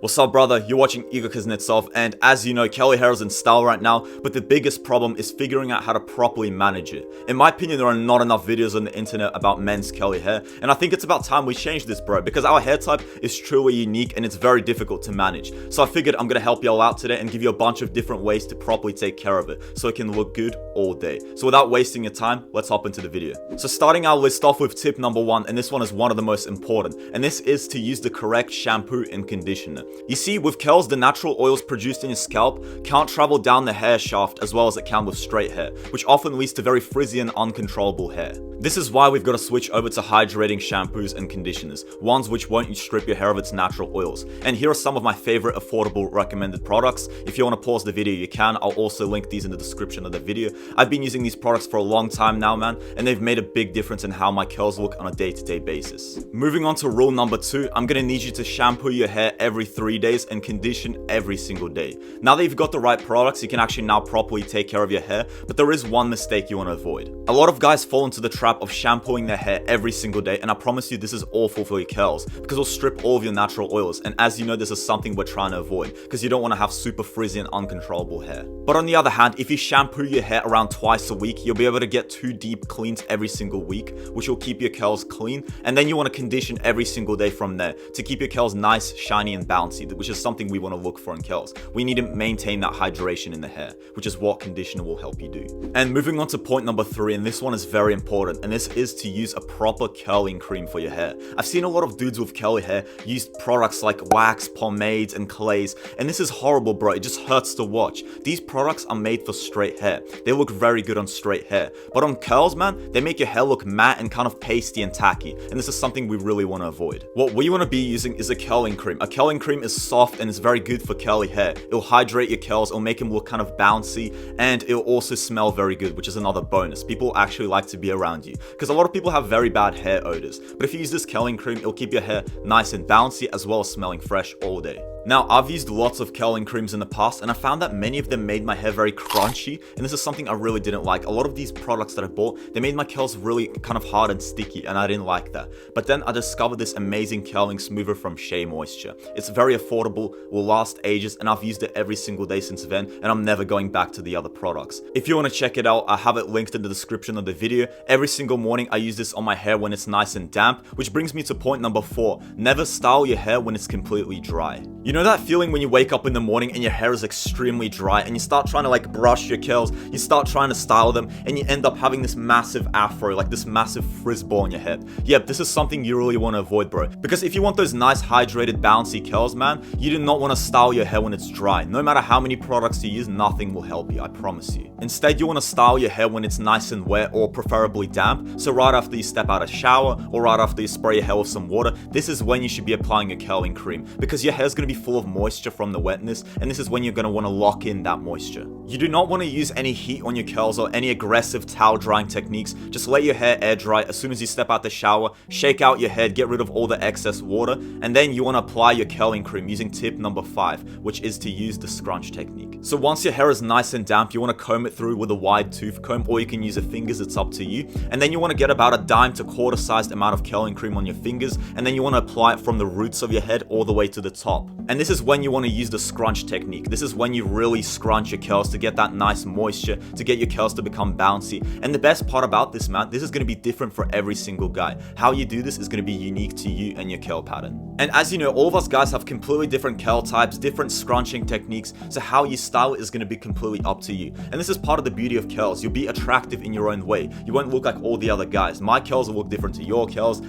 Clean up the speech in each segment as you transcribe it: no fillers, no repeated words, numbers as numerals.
What's up, brother? You're watching Igor Kuznetsov, and as you know, curly hair is in style right now, but the biggest problem is figuring out how to properly manage it. In my opinion, there are not enough videos on the internet about men's curly hair, and I think it's about time we change this, bro, because our hair type is truly unique and it's very difficult to manage. So I figured I'm gonna help you all out today and give you a bunch of different ways to properly take care of it, so it can look good all day. So without wasting your time, let's hop into the video. So starting our list off with tip number 1, and this one is one of the most important, and this is to use the correct shampoo and conditioner. You see, with curls, the natural oils produced in your scalp can't travel down the hair shaft as well as it can with straight hair, which often leads to very frizzy and uncontrollable hair. This is why we've got to switch over to hydrating shampoos and conditioners, ones which won't strip your hair of its natural oils. And here are some of my favorite affordable recommended products. If you want to pause the video, you can. I'll also link these in the description of the video. I've been using these products for a long time now, man, and they've made a big difference in how my curls look on a day-to-day basis. Moving on to rule number 2, I'm going to need you to shampoo your hair every 3 days and condition every single day. Now that you've got the right products, you can actually now properly take care of your hair, but there is one mistake you want to avoid. A lot of guys fall into the trap of shampooing their hair every single day, and I promise you this is awful for your curls because it'll strip all of your natural oils, and as you know, this is something we're trying to avoid because you don't want to have super frizzy and uncontrollable hair. But on the other hand, if you shampoo your hair around twice a week, you'll be able to get 2 deep cleans every single week, which will keep your curls clean, and then you want to condition every single day from there to keep your curls nice, shiny, and bouncy, which is something we want to look for in curls. We need to maintain that hydration in the hair, which is what conditioner will help you do. And moving on to point number 3, and this one is very important, and this is to use a proper curling cream for your hair. I've seen a lot of dudes with curly hair use products like wax, pomades, and clays, and this is horrible, bro. It just hurts to watch. These products are made for straight hair. They look very good on straight hair, but on curls, man, they make your hair look matte and kind of pasty and tacky, and this is something we really want to avoid. What we want to be using is a curling cream. A curling cream is soft and it's very good for curly hair. It'll hydrate your curls, it'll make them look kind of bouncy, and it'll also smell very good, which is another bonus. People actually like to be around you because a lot of people have very bad hair odors, but if you use this curling cream, it'll keep your hair nice and bouncy as well as smelling fresh all day. Now, I've used lots of curling creams in the past, and I found that many of them made my hair very crunchy, and this is something I really didn't like. A lot of these products that I bought, they made my curls really kind of hard and sticky, and I didn't like that. But then I discovered this amazing curling smoother from Shea Moisture. It's very affordable, will last ages, and I've used it every single day since then, and I'm never going back to the other products. If you want to check it out, I have it linked in the description of the video. Every single morning, I use this on my hair when it's nice and damp, which brings me to point number 4. Never style your hair when it's completely dry. You know that feeling when you wake up in the morning and your hair is extremely dry and you start trying to like brush your curls, you start trying to style them, and you end up having this massive afro, like this massive frizz ball on your head? Yep, this is something you really want to avoid, bro. Because if you want those nice hydrated bouncy curls, man, you do not want to style your hair when it's dry. No matter how many products you use, nothing will help you, I promise you. Instead, you want to style your hair when it's nice and wet or preferably damp. So right after you step out of shower or right after you spray your hair with some water, this is when you should be applying your curling cream because your hair is going to be full of moisture from the wetness, and this is when you're going to want to lock in that moisture. You do not want to use any heat on your curls or any aggressive towel drying techniques. Just let your hair air dry as soon as you step out the shower, shake out your head, get rid of all the excess water, and then you want to apply your curling cream using tip number 5, which is to use the scrunch technique. So once your hair is nice and damp, you want to comb it through with a wide tooth comb, or you can use your fingers, it's up to you, and then you want to get about a dime to quarter sized amount of curling cream on your fingers, and then you want to apply it from the roots of your head all the way to the top. And this is when you want to use the scrunch technique. This is when you really scrunch your curls to get that nice moisture, to get your curls to become bouncy. And the best part about this, man, this is going to be different for every single guy. How you do this is going to be unique to you and your curl pattern. And as you know, all of us guys have completely different curl types, different scrunching techniques, so how you style it is going to be completely up to you. And this is part of the beauty of curls. You'll be attractive in your own way. You won't look like all the other guys. My curls will look different to your curls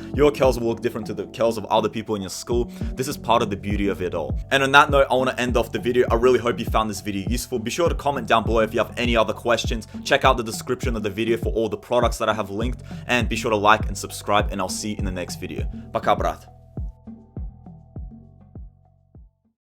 will look different to the curls of other people in your school. This is part of the beauty of it all. And on that note, I want to end off the video. I really hope you found this video useful. Be sure to comment down below if you have any other questions. Check out the description of the video for all the products that I have linked, and be sure to like and subscribe, and I'll see you in the next video. Пока, брат.